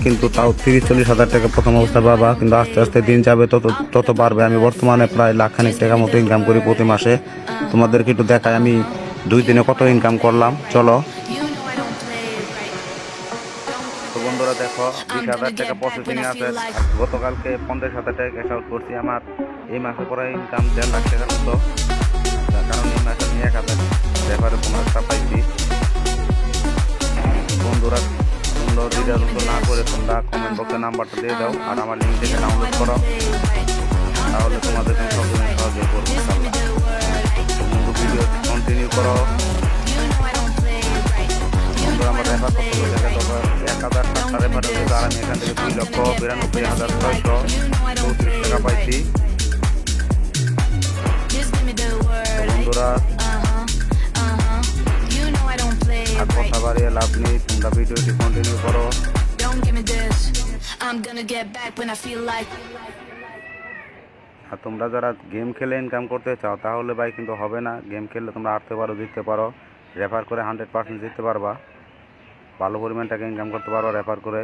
কিন্তু তাও 30-40 হাজার টাকা প্রথম অবস্থা পাবা, কিন্তু আস্তে আস্তে দিন যাবে তত তত বাড়বে। আমি বর্তমানে প্রায় লাখখানিক টাকা মতো ইনকাম করি প্রতি মাসে। তোমাদেরকে একটু দেখাই আমি 2 দিনে কত ইনকাম করলাম, চলো। তো বন্ধুরা দেখো, 20,000 টাকা প্রসেসিং আছে। গতকালকে 50,000 টাকা ক্যাশ আউট করছি। আমার এই মাসে পরে ইনকাম 1.5 লাখ টাকার মতো, কারণ এই মাসে আমি 1,000 রেফারে বোনাসটা পাইছি। বন্ধুরা তোমরা ভিডিও না করে তোমরা কমেন্ট বক্সে নাম্বারটা দিয়ে দাও আর আমার লিঙ্ক থেকে ডাউনলোড করো, তাহলে তোমাদের সব সাহায্য করবো ইনশাআল্লাহ। বন্ধু ভিডিও কন্টিনিউ করো। বন্ধুরা আমার রেফার কত টাকা দরকার, 1,000 রেফার হয়েছে আর আমি এখান থেকে 2,92,634 টাকা পাইছি। বন্ধুরা আর কথা বাড়িয়ে লাভ নেই, তোমরা ভিডিওটি কন্টিনিউ করো। আর তোমরা যারা গেম খেলে ইনকাম করতে চাও তাহলে ভাই কিন্তু হবে না। গেম খেললে তোমরা হারতে পারো, জিততে পারো, রেফার করে 100% জিততে পারবা, ভালো পরিমাণ টাকা ইনকাম করতে পারো রেফার করে।